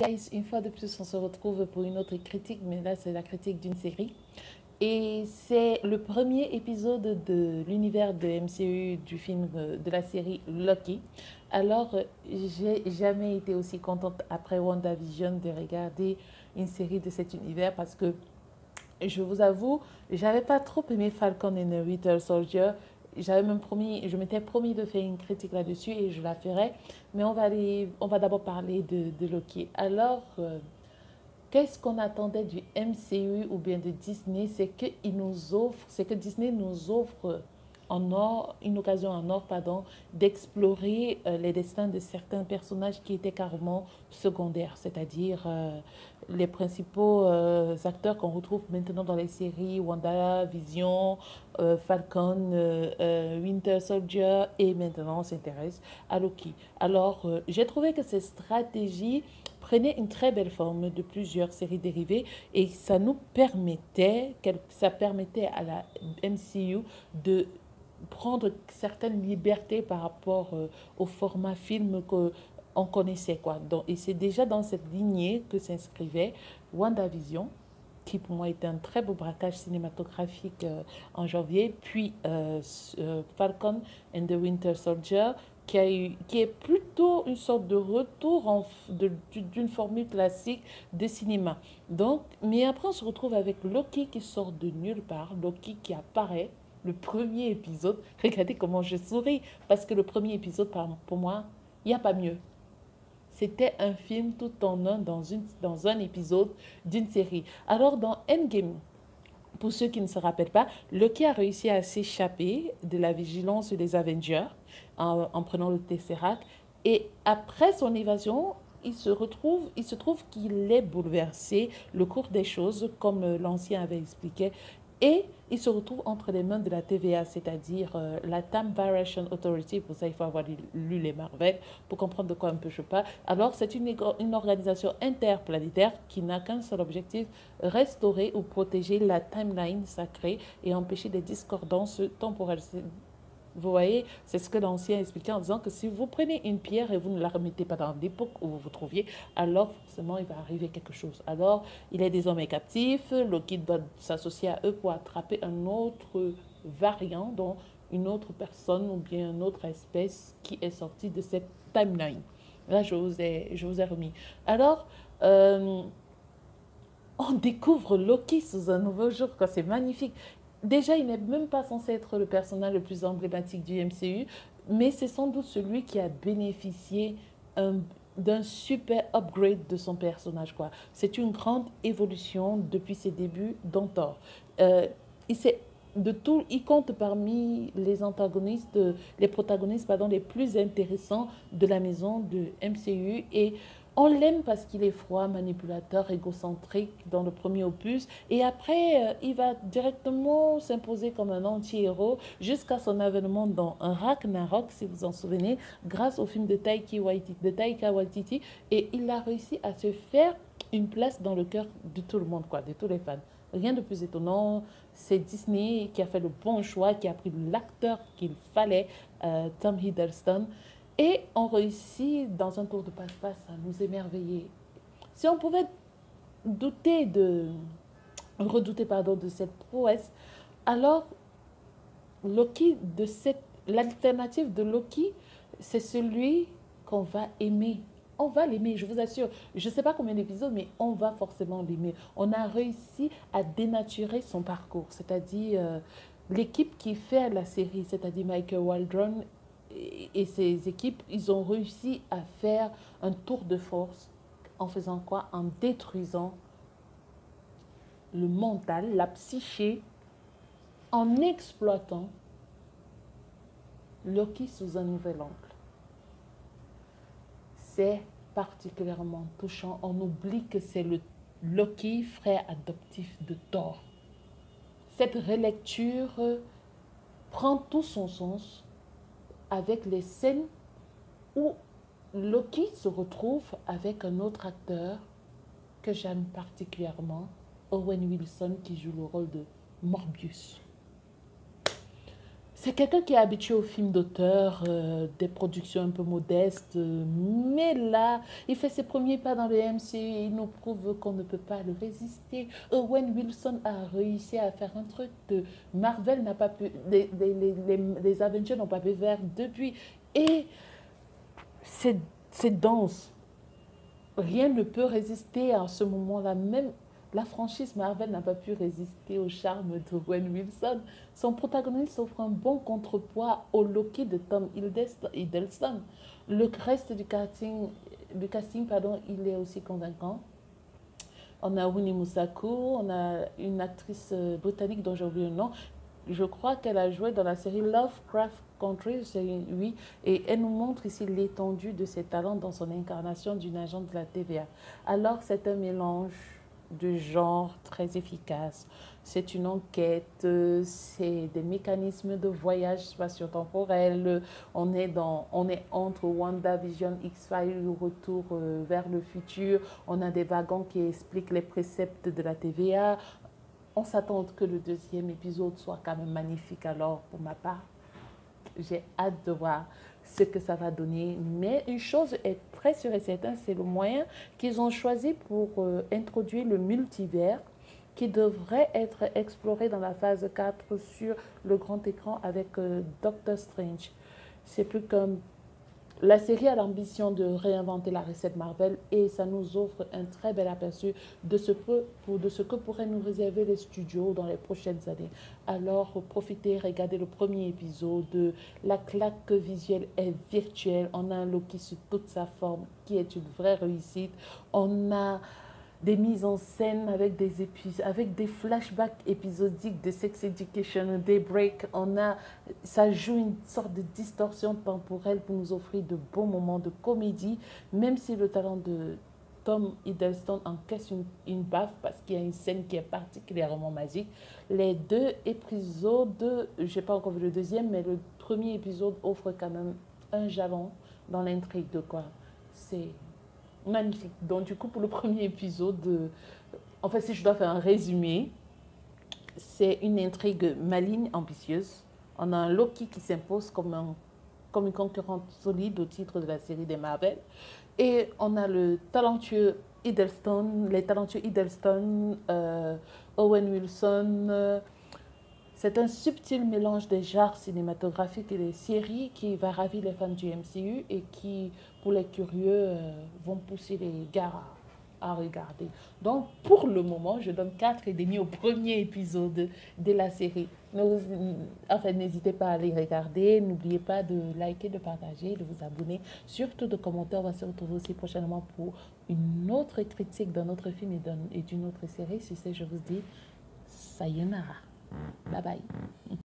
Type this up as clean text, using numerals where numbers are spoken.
Guys, une fois de plus, on se retrouve pour une autre critique, mais là, c'est la critique d'une série. Et c'est le premier épisode de l'univers de MCU du film de la série Loki. Alors, j'ai jamais été aussi contente après WandaVision de regarder une série de cet univers parce que je vous avoue, j'avais pas trop aimé Falcon and the Winter Soldier. J'avais même promis, je m'étais promis de faire une critique là-dessus et je la ferai. Mais on va d'abord parler de Loki. Alors, qu'est-ce qu'on attendait du MCU ou bien de Disney? C'est que Disney nous offre une occasion en or, pardon, d'explorer les destins de certains personnages qui étaient carrément secondaires, c'est-à-dire les principaux acteurs qu'on retrouve maintenant dans les séries Wanda, Vision, Falcon, Winter Soldier et maintenant on s'intéresse à Loki. Alors, j'ai trouvé que ces stratégies prenait une très belle forme de plusieurs séries dérivées et ça permettait à la MCU de prendre certaines libertés par rapport au format film qu'on connaissait, quoi. Donc, et c'est déjà dans cette lignée que s'inscrivait WandaVision, qui pour moi était un très beau braquage cinématographique en janvier, puis Falcon and the Winter Soldier, qui est plutôt une sorte de retour d'une formule classique de cinéma. Donc, mais après, on se retrouve avec Loki qui sort de nulle part, Loki qui apparaît. Le premier épisode, regardez comment je souris, parce que le premier épisode, pour moi, il n'y a pas mieux. C'était un film tout en un dans un épisode d'une série. Alors, dans Endgame, pour ceux qui ne se rappellent pas, Loki a réussi à s'échapper de la vigilance des Avengers en prenant le Tesseract. Et après son évasion, il se trouve qu'il est bouleversé, le cours des choses, comme l'ancien avait expliqué, et il se retrouve entre les mains de la TVA, c'est-à-dire la Time Variation Authority. Pour ça, il faut avoir lu les Marvel pour comprendre de quoi un peu je parle. Alors, c'est une organisation interplanétaire qui n'a qu'un seul objectif, restaurer ou protéger la timeline sacrée et empêcher des discordances temporelles. Vous voyez, c'est ce que l'ancien expliquait en disant que si vous prenez une pierre et vous ne la remettez pas dans l'époque où vous vous trouviez, alors forcément il va arriver quelque chose. Alors il est désormais captif, Loki doit s'associer à eux pour attraper un autre variant, dont une autre personne ou bien une autre espèce qui est sortie de cette timeline. Là, je vous ai remis. Alors, euh, on découvre Loki sous un nouveau jour, quoi. C'est magnifique. Déjà, il n'est même pas censé être le personnage le plus emblématique du MCU, mais c'est sans doute celui qui a bénéficié un- d'un super upgrade de son personnage, quoi. C'est une grande évolution depuis ses débuts dans Thor. Euh, il s'est- il compte parmi les antagonistes, les protagonistes, pardon, les plus intéressants de la maison de MCU et on l'aime parce qu'il est froid, manipulateur, égocentrique dans le premier opus. Et après, il va directement s'imposer comme un anti-héros jusqu'à son avènement dans un Ragnarok, si vous en souvenez, grâce au film de Taika Waititi. Et il a réussi à se faire une place dans le cœur de tout le monde, quoi, de tous les fans. Rien de plus étonnant, c'est Disney qui a fait le bon choix, qui a pris l'acteur qu'il fallait, Tom Hiddleston, et on réussit dans un tour de passe-passe à nous émerveiller. Si on pouvait douter de, redouter pardon, de cette prouesse, alors Loki, l'alternative de Loki, c'est celui qu'on va aimer. On va l'aimer, je vous assure. Je ne sais pas combien d'épisodes, mais on va forcément l'aimer. On a réussi à dénaturer son parcours, c'est-à-dire l'équipe qui fait la série, c'est-à-dire Michael Waldron et ses équipes, ils ont réussi à faire un tour de force en faisant quoi? En détruisant le mental, la psyché, en exploitant Loki sous un nouvel angle. C'est particulièrement touchant. On oublie que c'est le Loki, frère adoptif de Thor. Cette relecture prend tout son sens avec les scènes où Loki se retrouve avec un autre acteur que j'aime particulièrement, Owen Wilson, qui joue le rôle de Morbius. C'est quelqu'un qui est habitué aux films d'auteur, des productions un peu modestes, mais là, il fait ses premiers pas dans le MCU et il nous prouve qu'on ne peut pas le résister. Owen Wilson a réussi à faire un truc que Marvel n'a pas pu, les Avengers n'ont pas pu faire depuis. Et c'est dense. Rien ne peut résister à ce moment-là. Même la franchise Marvel n'a pas pu résister au charme de Owen Wilson. Son protagoniste offre un bon contrepoids au Loki de Tom Hiddleston. Le reste du casting, pardon, il est aussi convaincant. On a Winnie Moussakou, on a une actrice britannique dont j'ai oublié le nom. Je crois qu'elle a joué dans la série Lovecraft Country, oui, et elle nous montre ici l'étendue de ses talents dans son incarnation d'une agente de la TVA. Alors c'est un mélange de genre très efficace. C'est une enquête, c'est des mécanismes de voyage spatio-temporel. On est entre WandaVision, X-Files, le retour vers le futur. On a des wagons qui expliquent les préceptes de la TVA. On s'attend que le deuxième épisode soit quand même magnifique. Alors, pour ma part, j'ai hâte de voir ce que ça va donner. Mais une chose est très sûre et certaine, c'est le moyen qu'ils ont choisi pour introduire le multivers qui devrait être exploré dans la phase 4 sur le grand écran avec Doctor Strange. C'est plus comme la série a l'ambition de réinventer la recette Marvel et ça nous offre un très bel aperçu de ce que pourraient nous réserver les studios dans les prochaines années. Alors, profitez, regardez le premier épisode. La claque visuelle est virtuelle. On a un Loki sur toute sa forme qui est une vraie réussite. On a des mises en scène avec des flashbacks épisodiques de Sex Education, Daybreak. Ça joue une sorte de distorsion temporelle pour nous offrir de bons moments de comédie, même si le talent de Tom Hiddleston encaisse une baffe parce qu'il y a une scène qui est particulièrement magique. Les deux épisodes, je n'ai pas encore vu le deuxième, mais le premier épisode offre quand même un jalon dans l'intrigue de quoi. C'est magnifique. Donc, du coup, pour le premier épisode, en fait, si je dois faire un résumé, c'est une intrigue maligne, ambitieuse. On a un Loki qui s'impose comme une concurrente solide au titre de la série des Marvel. Et on a les talentueux Hiddleston, Owen Wilson. C'est un subtil mélange des genres cinématographiques et des séries qui va ravir les fans du MCU et qui, pour les curieux, vont pousser les gars à regarder. Donc, pour le moment, je donne 4,5 au premier épisode de la série. Enfin, n'hésitez pas à aller regarder. N'oubliez pas de liker, de partager, de vous abonner. Surtout de commenter. On va se retrouver aussi prochainement pour une autre critique d'un autre film et d'une autre série. Si c'est, je vous dis sayonara. Bye bye.